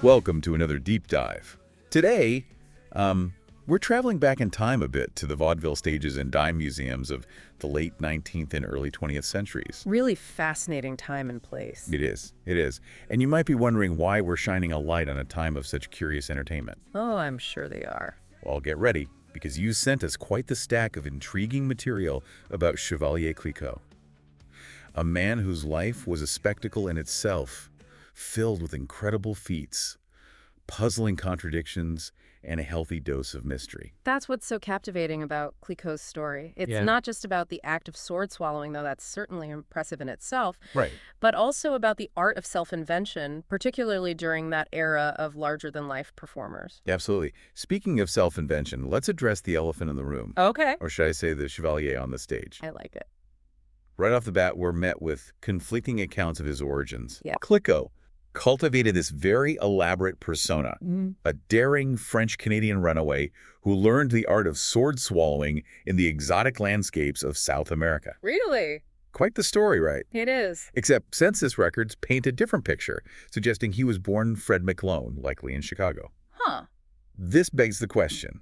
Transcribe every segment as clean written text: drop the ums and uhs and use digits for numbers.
Welcome to another deep dive. Today, we're traveling back in time a bit to the vaudeville stages and dime museums of the late 19th and early 20th centuries. Really fascinating time and place. It is. It is. And you might be wondering why we're shining a light on a time of such curious entertainment. Oh, I'm sure they are. Well, get ready, because you sent us quite the stack of intriguing material about Chevalier Cliquot, a man whose life was a spectacle in itself, filled with incredible feats, puzzling contradictions, and a healthy dose of mystery. That's what's so captivating about Cliquot's story. It's not just about the act of sword swallowing, though that's certainly impressive in itself, Right. but also about the art of self-invention, particularly during that era of larger-than-life performers. Absolutely. Speaking of self-invention, let's address the elephant in the room. Okay. Or should I say the Chevalier on the stage? I like it. Right off the bat, we're met with conflicting accounts of his origins. Yeah. Cliquot cultivated this very elaborate persona, a daring French-Canadian runaway who learned the art of sword swallowing in the exotic landscapes of South America. Really? Quite the story, right? It is. Except census records paint a different picture, suggesting he was born Fred McLone, likely in Chicago. Huh. This begs the question,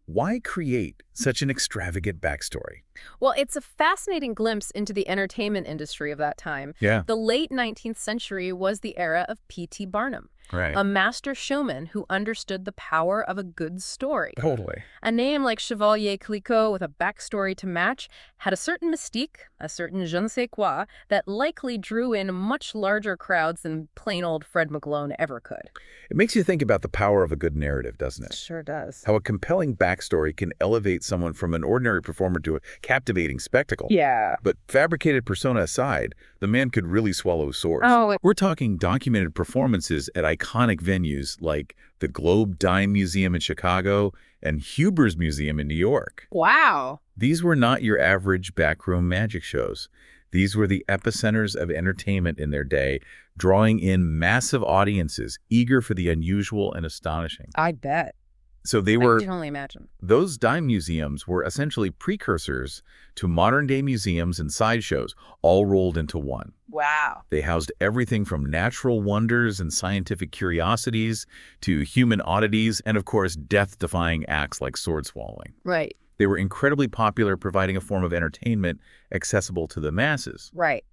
why create such an extravagant backstory? Well, it's a fascinating glimpse into the entertainment industry of that time. Yeah. The late 19th century was the era of P.T. Barnum, Right. a master showman who understood the power of a good story. Totally. A name like Chevalier Cliquot with a backstory to match had a certain mystique, a certain je ne sais quoi, that likely drew in much larger crowds than plain old Fred McLone ever could. It makes you think about the power of a good narrative, doesn't it? Sure does. How a compelling backstory can elevate someone from an ordinary performer to a captivating spectacle. Yeah. But fabricated persona aside, the man could really swallow swords. Oh, We're talking documented performances at iconic venues like the Globe Dime Museum in Chicago and Huber's Museum in New York. wow. These were not your average backroom magic shows. These were the epicenters of entertainment in their day, drawing in massive audiences, eager for the unusual and astonishing. I bet. So they I were, can only imagine. those dime museums were essentially precursors to modern-day museums and sideshows, all rolled into one. Wow. They housed everything from natural wonders and scientific curiosities to human oddities and, of course, death-defying acts like sword swallowing. Right. They were incredibly popular, providing a form of entertainment accessible to the masses. Right.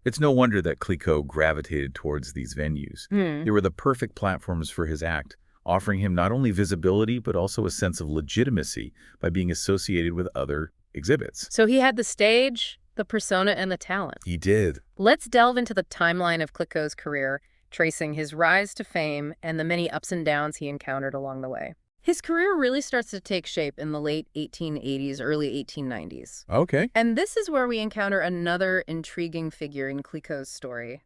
It's no wonder that Cliquot gravitated towards these venues. Hmm. They were the perfect platforms for his act, offering him not only visibility but also a sense of legitimacy by being associated with other exhibits. So he had the stage, the persona, and the talent. He did. Let's delve into the timeline of Cliquot's career, tracing his rise to fame and the many ups and downs he encountered along the way. His career really starts to take shape in the late 1880s, early 1890s. Okay. And this is where we encounter another intriguing figure in Cliquot's story,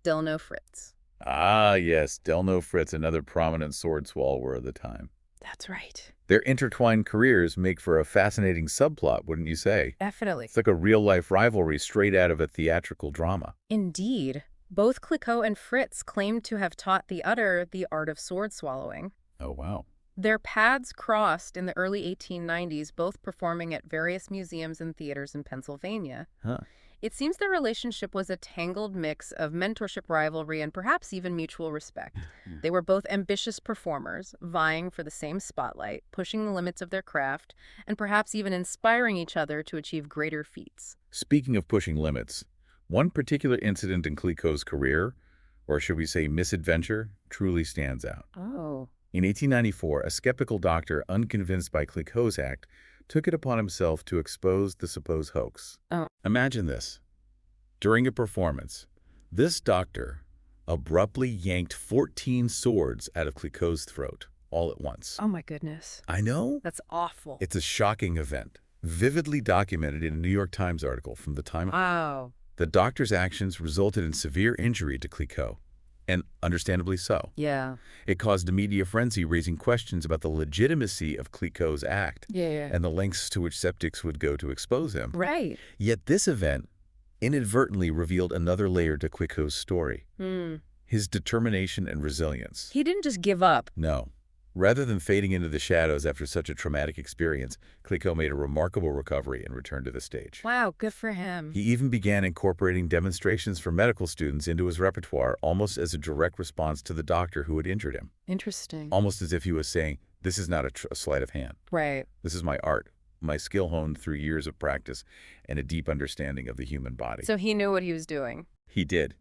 Delno Fritz. Ah, yes, Delno Fritz, another prominent sword swallower of the time. That's right. Their intertwined careers make for a fascinating subplot, wouldn't you say? Definitely. It's like a real-life rivalry straight out of a theatrical drama. Indeed. Both Cliquot and Fritz claimed to have taught the other the art of sword swallowing. Oh, wow. Their paths crossed in the early 1890s, both performing at various museums and theaters in Pennsylvania. Huh. It seems their relationship was a tangled mix of mentorship, rivalry, and perhaps even mutual respect. They were both ambitious performers, vying for the same spotlight, pushing the limits of their craft, and perhaps even inspiring each other to achieve greater feats. Speaking of pushing limits, one particular incident in Cliquot's career, or should we say misadventure, truly stands out. Oh. In 1894, a skeptical doctor, unconvinced by Cliquot's act, took it upon himself to expose the supposed hoax. Oh. Imagine this. During a performance, this doctor abruptly yanked 14 swords out of Cliquot's throat, all at once. Oh, my goodness. I know. That's awful. It's a shocking event, vividly documented in a New York Times article from the time. Wow. The doctor's actions resulted in severe injury to Cliquot, and understandably so. Yeah. It caused a media frenzy, raising questions about the legitimacy of Cliquot's act Yeah. and the lengths to which skeptics would go to expose him. Right. Yet this event inadvertently revealed another layer to Cliquot's story, his determination and resilience. He didn't just give up. No. Rather than fading into the shadows after such a traumatic experience, Cliquot made a remarkable recovery and returned to the stage. Wow, good for him. He even began incorporating demonstrations for medical students into his repertoire, almost as a direct response to the doctor who had injured him. Interesting. Almost as if he was saying, this is not a sleight of hand. Right. This is my art, my skill honed through years of practice and a deep understanding of the human body. So he knew what he was doing. He did.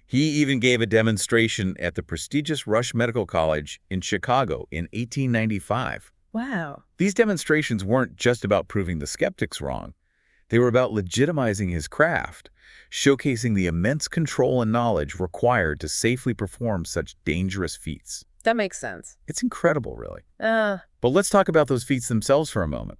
He even gave a demonstration at the prestigious Rush Medical College in Chicago in 1895. Wow. These demonstrations weren't just about proving the skeptics wrong. They were about legitimizing his craft, showcasing the immense control and knowledge required to safely perform such dangerous feats. That makes sense. It's incredible, really. Uh, But let's talk about those feats themselves for a moment.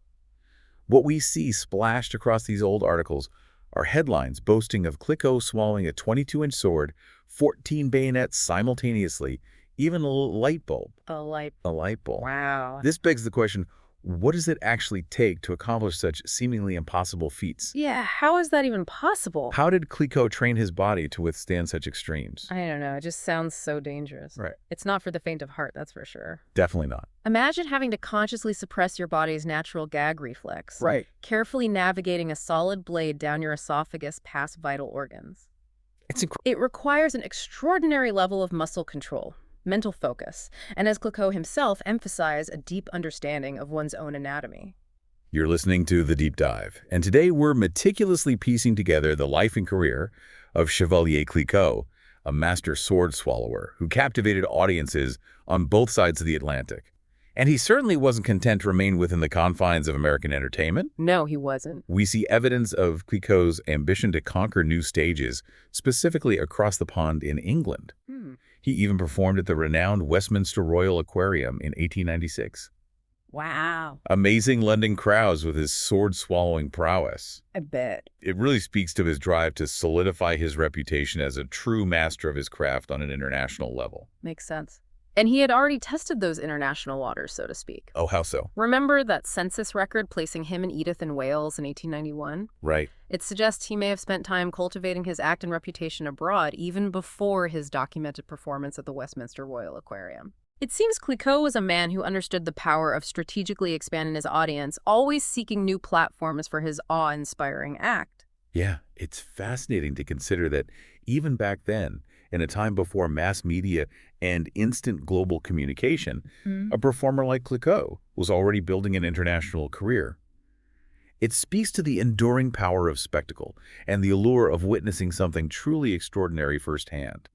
What we see splashed across these old articles are headlines boasting of Cliquot swallowing a 22-inch sword, 14 bayonets simultaneously, even a light bulb. a light. A light bulb. Wow. This begs the question, what does it actually take to accomplish such seemingly impossible feats? Yeah, how is that even possible? How did Cliquot train his body to withstand such extremes? I don't know. It just sounds so dangerous. Right. It's not for the faint of heart, that's for sure. Definitely not. Imagine having to consciously suppress your body's natural gag reflex. Right. Carefully navigating a solid blade down your esophagus past vital organs. It's incredible. It requires an extraordinary level of muscle control, mental focus, and as Cliquot himself emphasized, a deep understanding of one's own anatomy. You're listening to The Deep Dive, and today we're meticulously piecing together the life and career of Chevalier Cliquot, a master sword swallower who captivated audiences on both sides of the Atlantic. And he certainly wasn't content to remain within the confines of American entertainment. No, he wasn't. We see evidence of Cliquot's ambition to conquer new stages, specifically across the pond in England. He even performed at the renowned Westminster Royal Aquarium in 1896. Wow. Amazing London crowds with his sword-swallowing prowess. I bet. It really speaks to his drive to solidify his reputation as a true master of his craft on an international level. Makes sense. And he had already tested those international waters, so to speak. Oh, how so? Remember that census record placing him and Edith in Wales in 1891? Right. It suggests he may have spent time cultivating his act and reputation abroad even before his documented performance at the Westminster Royal Aquarium. It seems Cliquot was a man who understood the power of strategically expanding his audience, always seeking new platforms for his awe-inspiring act. Yeah, it's fascinating to consider that even back then, in a time before mass media and instant global communication, a performer like Cliquot was already building an international career. It speaks to the enduring power of spectacle and the allure of witnessing something truly extraordinary firsthand.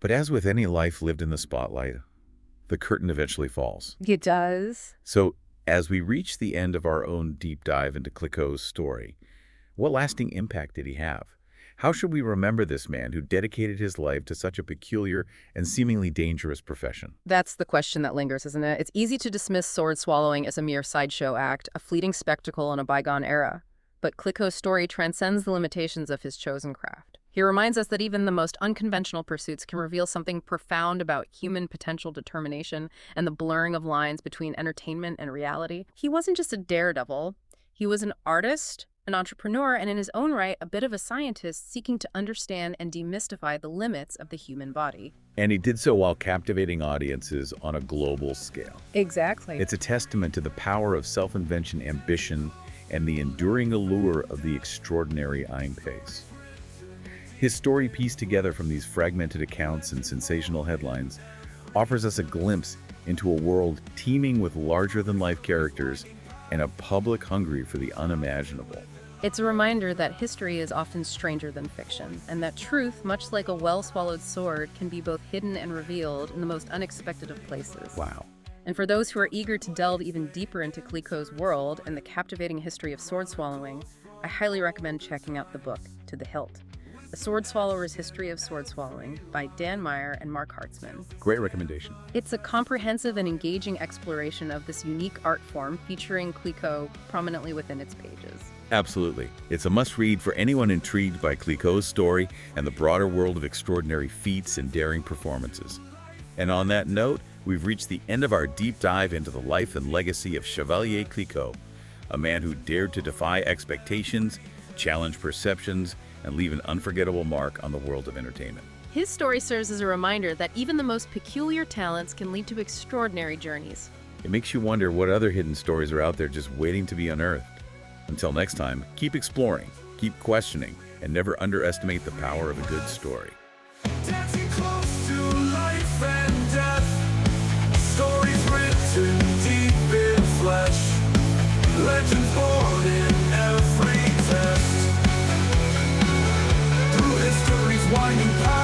But as with any life lived in the spotlight, the curtain eventually falls. It does. So, as we reach the end of our own deep dive into Cliquot's story, what lasting impact did he have? How should we remember this man who dedicated his life to such a peculiar and seemingly dangerous profession? That's the question that lingers, isn't it? It's easy to dismiss sword swallowing as a mere sideshow act, a fleeting spectacle in a bygone era. But Cliquot's story transcends the limitations of his chosen craft. He reminds us that even the most unconventional pursuits can reveal something profound about human potential determination and the blurring of lines between entertainment and reality. He wasn't just a daredevil. He was an artist, an entrepreneur, and in his own right, a bit of a scientist seeking to understand and demystify the limits of the human body. And he did so while captivating audiences on a global scale. Exactly. It's a testament to the power of self-invention, ambition, and the enduring allure of the extraordinary pace. His story, pieced together from these fragmented accounts and sensational headlines, offers us a glimpse into a world teeming with larger-than-life characters and a public hungry for the unimaginable. It's a reminder that history is often stranger than fiction, and that truth, much like a well-swallowed sword, can be both hidden and revealed in the most unexpected of places. Wow. And for those who are eager to delve even deeper into Cliquot's world and the captivating history of sword swallowing, I highly recommend checking out the book, To The Hilt, A Sword Swallower's History of Sword Swallowing by Dan Meyer and Marc Hartzman. Great recommendation. It's a comprehensive and engaging exploration of this unique art form featuring Cliquot prominently within its pages. Absolutely. It's a must-read for anyone intrigued by Cliquot's story and the broader world of extraordinary feats and daring performances. And on that note, we've reached the end of our deep dive into the life and legacy of Chevalier Cliquot, a man who dared to defy expectations, challenge perceptions, and leave an unforgettable mark on the world of entertainment. His story serves as a reminder that even the most peculiar talents can lead to extraordinary journeys. It makes you wonder what other hidden stories are out there just waiting to be unearthed. Until next time, keep exploring, keep questioning, and never underestimate the power of a good story. Dancing close to life and death, stories written deep in flesh, legends born in every test. Through history's winding path.